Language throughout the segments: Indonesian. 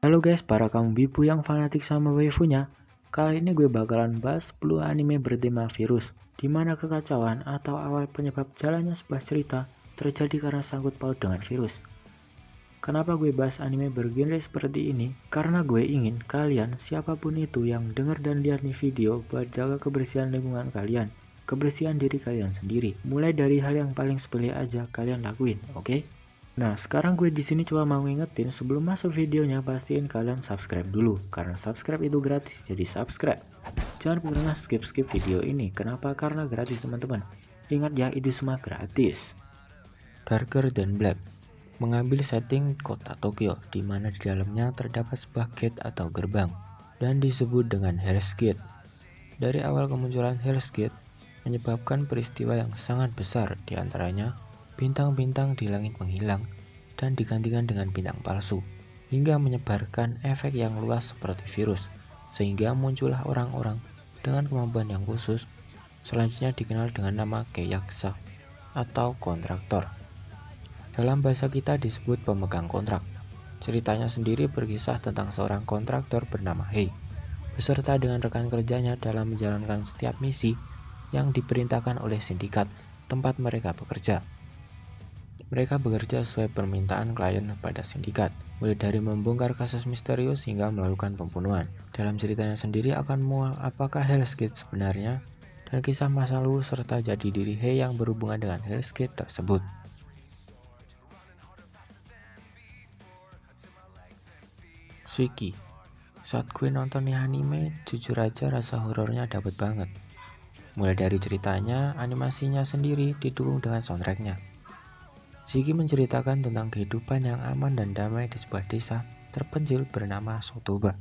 Halo guys, para kaum bibu yang fanatik sama waifunya. Kali ini gue bakalan bahas 10 anime bertema virus, di mana kekacauan atau awal penyebab jalannya sebuah cerita terjadi karena sangkut paut dengan virus. Kenapa gue bahas anime bergenre seperti ini? Karena gue ingin kalian, siapapun itu yang denger dan lihat nih video, buat jaga kebersihan lingkungan kalian, kebersihan diri kalian sendiri. Mulai dari hal yang paling sepele aja kalian lakuin, oke? Nah, sekarang gue di sini cuma mau ngingetin sebelum masuk videonya, pastiin kalian subscribe dulu, karena subscribe itu gratis, jadi subscribe. Jangan pernah skip video ini. Kenapa? Karena gratis teman-teman. Ingat ya, itu semua gratis. Darker Than Black mengambil setting kota Tokyo, di mana di dalamnya terdapat sebuah gate atau gerbang dan disebut dengan Hell's Gate. Dari awal kemunculan Hell's Gate menyebabkan peristiwa yang sangat besar, diantaranya bintang-bintang di langit menghilang dan digantikan dengan bintang palsu, hingga menyebarkan efek yang luas seperti virus, sehingga muncullah orang-orang dengan kemampuan yang khusus, selanjutnya dikenal dengan nama Keyaksa atau kontraktor. Dalam bahasa kita disebut pemegang kontrak. Ceritanya sendiri berkisah tentang seorang kontraktor bernama Hei, beserta dengan rekan kerjanya dalam menjalankan setiap misi yang diperintahkan oleh sindikat tempat mereka bekerja. Mereka bekerja sesuai permintaan klien pada sindikat, mulai dari membongkar kasus misterius hingga melakukan pembunuhan. Dalam ceritanya sendiri akan muat apakah Hell's Gate sebenarnya, dan kisah masa lalu serta jati diri Hei yang berhubungan dengan Hell's Gate tersebut. Shiki. Saat gue nonton nih anime, jujur aja rasa horornya dapet banget. Mulai dari ceritanya, animasinya sendiri didukung dengan soundtracknya. Shiki menceritakan tentang kehidupan yang aman dan damai di sebuah desa terpencil bernama Sotoba.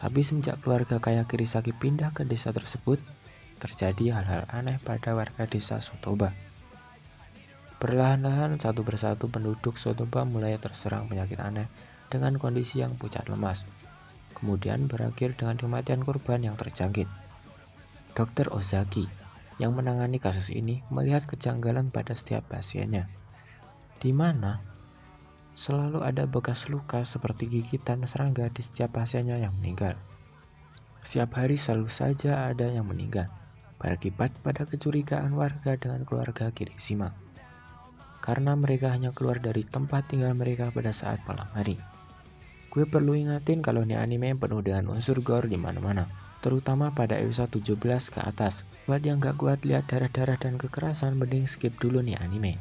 Tapi semenjak keluarga kaya Kirisaki pindah ke desa tersebut, terjadi hal-hal aneh pada warga desa Sotoba. Perlahan-lahan satu persatu penduduk Sotoba mulai terserang penyakit aneh dengan kondisi yang pucat lemas. Kemudian berakhir dengan kematian korban yang terjangkit. Dr. Ozaki yang menangani kasus ini melihat kejanggalan pada setiap pasiennya, di mana selalu ada bekas luka seperti gigitan serangga di setiap pasiennya yang meninggal. Setiap hari selalu saja ada yang meninggal, berakibat pada kecurigaan warga dengan keluarga Kirishima, karena mereka hanya keluar dari tempat tinggal mereka pada saat malam hari. Gue perlu ingatin kalau ini anime penuh dengan unsur gore di mana-mana, terutama pada episode 17 ke atas. Buat yang gak kuat lihat darah-darah dan kekerasan, mending skip dulu nih anime.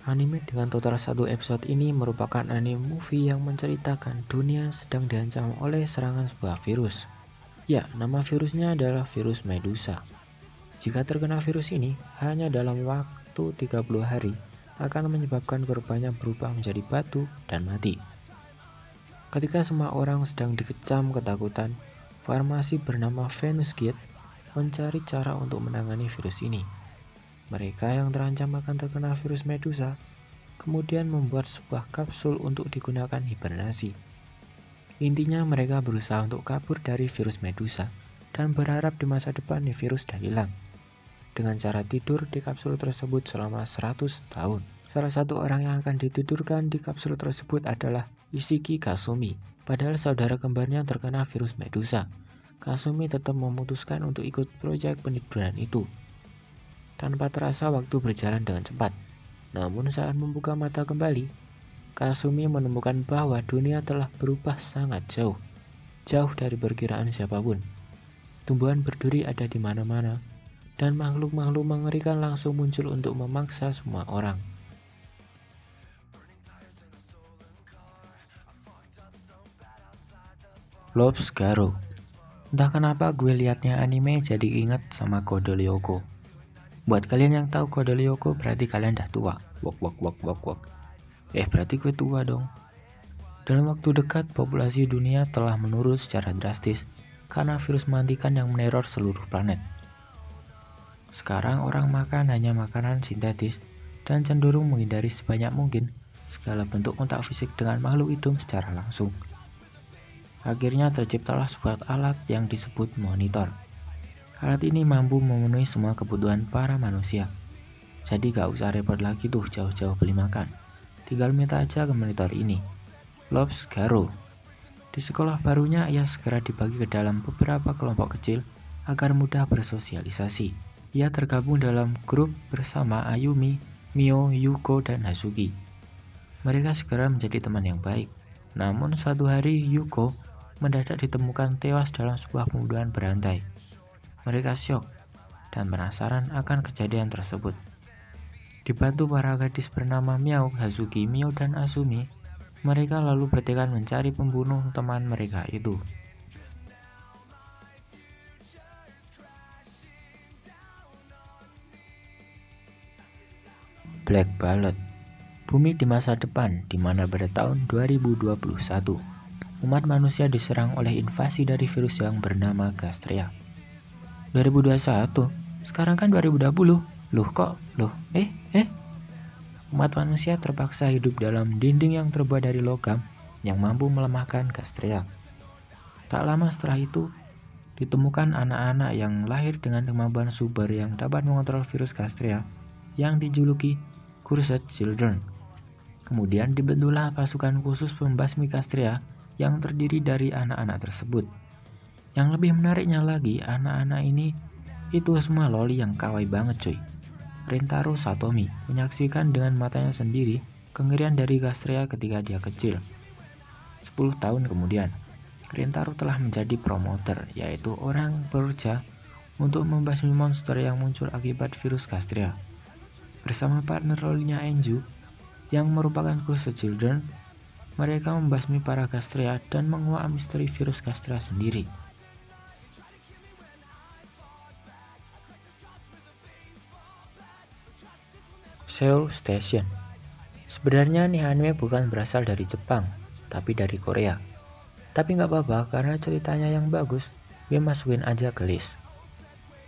Anime dengan total 1 episode ini merupakan anime movie yang menceritakan dunia sedang diancam oleh serangan sebuah virus. Ya, nama virusnya adalah virus Medusa. Jika terkena virus ini, hanya dalam waktu 30 hari akan menyebabkan korbannya berubah menjadi batu dan mati. Ketika semua orang sedang dikecam ketakutan, farmasi bernama Venus Gate mencari cara untuk menangani virus ini. Mereka yang terancam akan terkena virus Medusa kemudian membuat sebuah kapsul untuk digunakan hibernasi. Intinya mereka berusaha untuk kabur dari virus Medusa dan berharap di masa depan nih virus sudah hilang, dengan cara tidur di kapsul tersebut selama 100 tahun. Salah satu orang yang akan ditidurkan di kapsul tersebut adalah Ishiki Kasumi. Padahal saudara kembarnya terkena virus Medusa, Kasumi tetap memutuskan untuk ikut proyek peniduran itu. Tanpa terasa waktu berjalan dengan cepat. Namun saat membuka mata kembali, Kasumi menemukan bahwa dunia telah berubah sangat jauh dari perkiraan siapapun. Tumbuhan berduri ada di mana-mana, dan makhluk-makhluk mengerikan langsung muncul untuk memaksa semua orang. Loves Garo. Entah kenapa gue liatnya anime jadi ingat sama Code Lyoko. Buat kalian yang tahu Code Lyoko berarti kalian dah tua. Wok. Berarti gue tua dong. Dalam waktu dekat populasi dunia telah menurun secara drastis karena virus mematikan yang meneror seluruh planet. Sekarang orang makan hanya makanan sintetis dan cenderung menghindari sebanyak mungkin segala bentuk kontak fisik dengan makhluk hidup secara langsung. Akhirnya terciptalah sebuah alat yang disebut monitor. Alat ini mampu memenuhi semua kebutuhan para manusia. Jadi gak usah repot lagi tuh jauh-jauh beli makan. Tinggal minta aja ke monitor ini. Lobs Garo. Di sekolah barunya ia segera dibagi ke dalam beberapa kelompok kecil agar mudah bersosialisasi. Ia tergabung dalam grup bersama Ayumi, Mio, Yuko, dan Hazuki. Mereka segera menjadi teman yang baik. Namun suatu hari Yuko mendadak ditemukan tewas dalam sebuah pembunuhan berantai. Mereka syok dan penasaran akan kejadian tersebut. Dibantu para gadis bernama Miao, Hazuki, Mio, dan Asumi, mereka lalu bertekad mencari pembunuh teman mereka itu. Black Ballot. Bumi di masa depan, di mana pada tahun 2021, umat manusia diserang oleh invasi dari virus yang bernama Gastria. 2021? Sekarang kan 2020. Umat manusia terpaksa hidup dalam dinding yang terbuat dari logam yang mampu melemahkan Gastria. Tak lama setelah itu, ditemukan anak-anak yang lahir dengan kemampuan super yang dapat mengontrol virus Gastria yang dijuluki Cursed Children. Kemudian dibentuklah pasukan khusus pembasmi Gastria yang terdiri dari anak-anak tersebut. Yang lebih menariknya lagi, anak-anak ini itu semua loli yang kawaii banget cuy. Rintaro Satomi menyaksikan dengan matanya sendiri kengerian dari Gastria ketika dia kecil. 10 tahun kemudian, Rintaro telah menjadi promoter, yaitu orang bekerja untuk membasmi monster yang muncul akibat virus Gastria. Bersama partner lolinya Enju, yang merupakan Cursed Children, mereka membasmi para Gastria dan menguak misteri virus Gastria sendiri. Seoul Station. Sebenarnya nih anime bukan berasal dari Jepang, tapi dari Korea. Tapi nggak apa-apa karena ceritanya yang bagus, gue masukin aja ke list.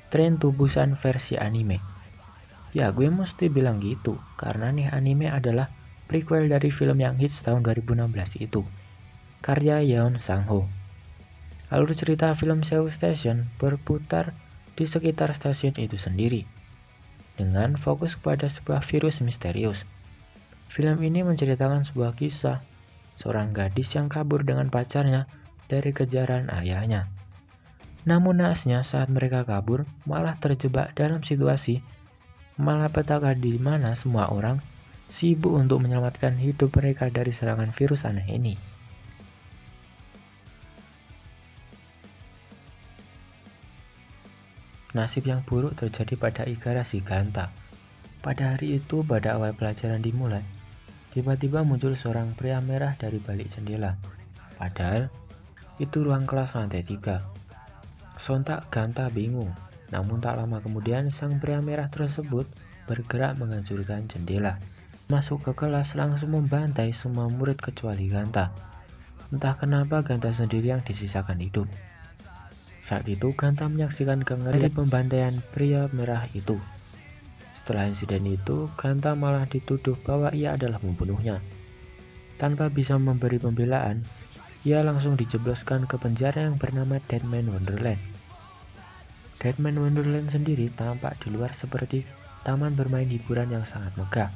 Train to Busan versi anime. Ya gue mesti bilang gitu, karena nih anime adalah prequel dari film yang hits tahun 2016 itu, karya Yeon Sang-ho. Alur cerita film Seoul Station berputar di sekitar stasiun itu sendiri, dengan fokus kepada sebuah virus misterius. Film ini menceritakan sebuah kisah seorang gadis yang kabur dengan pacarnya dari kejaran ayahnya. Namun naasnya saat mereka kabur malah terjebak dalam situasi malapetaka di mana semua orang sibuk untuk menyelamatkan hidup mereka dari serangan virus aneh ini. Nasib yang buruk terjadi pada Igarashi Ganta. Pada hari itu, pada awal pelajaran dimulai, tiba-tiba muncul seorang pria merah dari balik jendela. Padahal itu ruang kelas lantai 3. Sontak Ganta bingung. Namun tak lama kemudian sang pria merah tersebut bergerak menghancurkan jendela. Masuk ke kelas langsung membantai semua murid kecuali Ganta. Entah kenapa Ganta sendiri yang disisakan hidup. Saat itu Ganta menyaksikan kengerian pembantaian pria merah itu. Setelah insiden itu, Ganta malah dituduh bahwa ia adalah pembunuhnya. Tanpa bisa memberi pembelaan, ia langsung dijebloskan ke penjara yang bernama Deadman Wonderland. Deadman Wonderland sendiri tampak di luar seperti taman bermain hiburan yang sangat megah.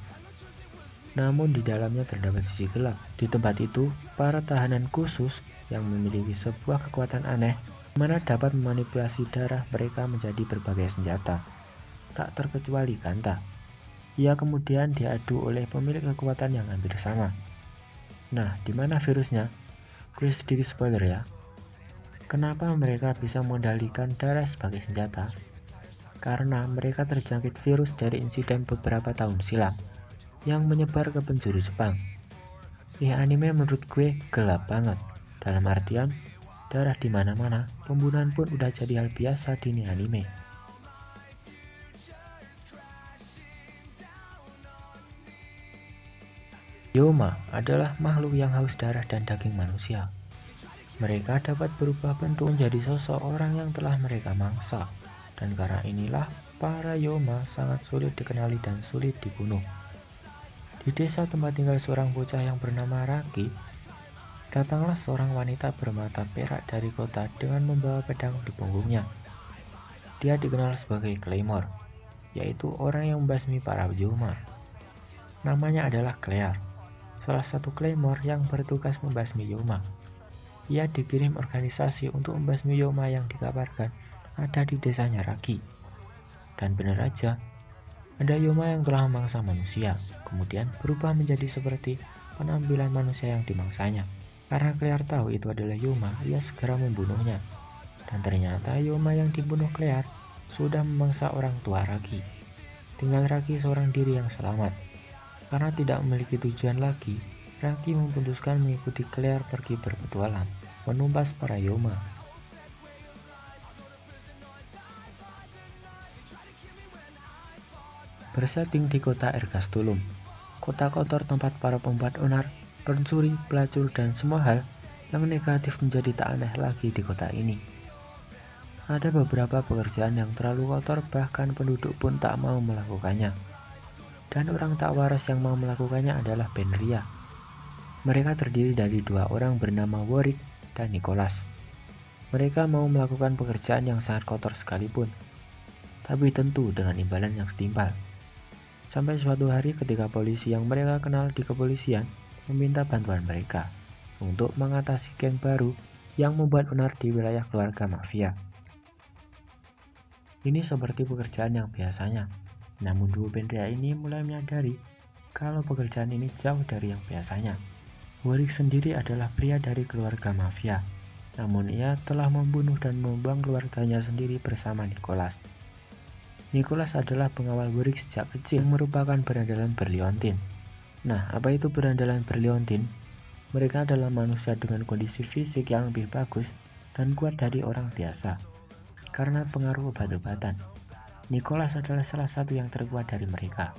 Namun di dalamnya terdapat sisi gelap. Di tempat itu, para tahanan khusus yang memiliki sebuah kekuatan aneh, mana dapat memanipulasi darah mereka menjadi berbagai senjata. Tak terkecuali Ganta. Ia kemudian diadu oleh pemilik kekuatan yang hampir sama. Nah, di mana virusnya? Gue sedikit spoiler ya. Kenapa mereka bisa mengendalikan darah sebagai senjata? Karena mereka terjangkit virus dari insiden beberapa tahun silam yang menyebar ke penjuru Jepang. Ini anime menurut gue gelap banget. Dalam artian, darah di mana-mana, pembunuhan pun udah jadi hal biasa di ini anime. Yoma adalah makhluk yang haus darah dan daging manusia. Mereka dapat berubah bentuk menjadi sosok orang yang telah mereka mangsa, dan karena inilah para Yoma sangat sulit dikenali dan sulit dibunuh. Di desa tempat tinggal seorang bocah yang bernama Raki, datanglah seorang wanita bermata perak dari kota dengan membawa pedang di punggungnya. Dia dikenal sebagai Claymore. yaitu orang yang membasmi para Yoma. Namanya adalah Claire, salah satu Claymore yang bertugas membasmi Yoma. Ia dikirim organisasi untuk membasmi Yoma yang dikabarkan ada di desanya Raki. Dan benar aja, ada Yoma yang telah memangsa manusia, kemudian berubah menjadi seperti penampilan manusia yang dimangsanya. Karena Claire tahu itu adalah Yoma, ia segera membunuhnya. Dan ternyata Yoma yang dibunuh Claire sudah memangsa orang tua Raki. Tinggal Raki seorang diri yang selamat. Karena tidak memiliki tujuan lagi, Raki memutuskan mengikuti Claire pergi berpetualang, menumpas para Yoma. Bersetting di kota Ergastulum, kota kotor tempat para pembuat onar, pencuri, pelacur, dan semua hal yang negatif menjadi tak aneh lagi di kota ini. Ada beberapa pekerjaan yang terlalu kotor, bahkan penduduk pun tak mau melakukannya. Dan orang tak waras yang mau melakukannya adalah Benria. Mereka terdiri dari dua orang bernama Warwick dan Nicholas. Mereka mau melakukan pekerjaan yang sangat kotor sekalipun, tapi tentu dengan imbalan yang setimpal. Sampai suatu hari ketika polisi yang mereka kenal di kepolisian meminta bantuan mereka untuk mengatasi geng baru yang membuat onar di wilayah keluarga mafia. Ini seperti pekerjaan yang biasanya, namun duo Benria ini mulai menyadari kalau pekerjaan ini jauh dari yang biasanya. Warwick sendiri adalah pria dari keluarga mafia, namun ia telah membunuh dan membuang keluarganya sendiri bersama Nicholas. Nicholas adalah pengawal Warwick sejak kecil yang merupakan berandalan berliontin. Nah, apa itu berandalan berliontin? Mereka adalah manusia dengan kondisi fisik yang lebih bagus dan kuat dari orang biasa karena pengaruh obat-obatan. Nicholas adalah salah satu yang terkuat dari mereka.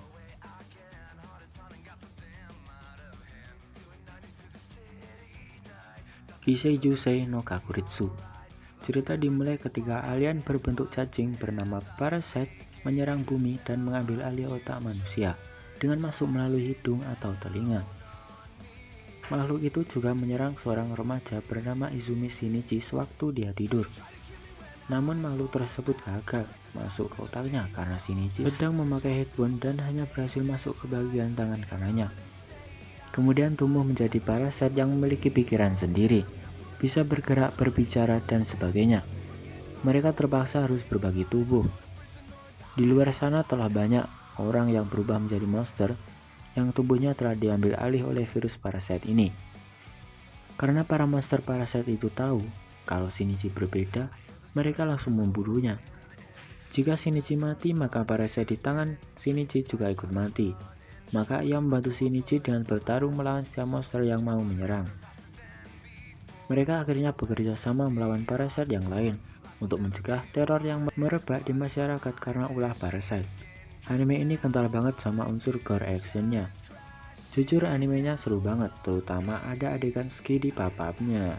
Kisei Jusei no Kakuritsu. Cerita dimulai ketika alien berbentuk cacing bernama Parasite menyerang bumi dan mengambil alih otak manusia dengan masuk melalui hidung atau telinga. Makhluk itu juga menyerang seorang remaja bernama Izumi Shinichi sewaktu dia tidur. Namun makhluk tersebut gagal masuk ke otaknya karena Shinichi sedang memakai headphone dan hanya berhasil masuk ke bagian tangan kanannya. Kemudian tumbuh menjadi parasit yang memiliki pikiran sendiri, bisa bergerak, berbicara, dan sebagainya. Mereka terpaksa harus berbagi tubuh. Di luar sana telah banyak orang yang berubah menjadi monster yang tubuhnya telah diambil alih oleh virus parasit ini. Karena para monster parasit itu tahu kalau Shinichi berbeda, mereka langsung membunuhnya. Jika Shinichi mati, maka parasit di tangan Shinichi juga ikut mati. Maka ia membantu Shinichi dengan bertarung melawan setiap monster yang mau menyerang. Mereka akhirnya bekerja sama melawan parasit yang lain untuk mencegah teror yang merebak di masyarakat karena ulah parasit. Anime ini kental banget sama unsur gore actionnya. Jujur animenya seru banget, terutama ada adegan ski di pop-upnya.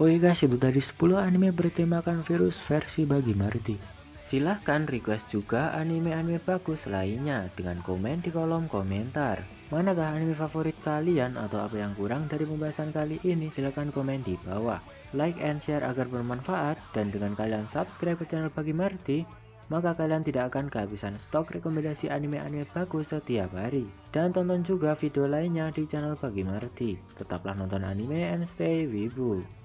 Oke guys, itu tadi 10 anime bertemakan virus versi bagi Marty. Silahkan request juga anime-anime bagus lainnya dengan komen di kolom komentar. Manakah anime favorit kalian atau apa yang kurang dari pembahasan kali ini? Silahkan komen di bawah. Like and share agar bermanfaat, dan dengan kalian subscribe ke channel Bagi Marty, maka kalian tidak akan kehabisan stok rekomendasi anime-anime bagus setiap hari. Dan tonton juga video lainnya di channel Bagi Marty. Tetaplah nonton anime and stay wibu.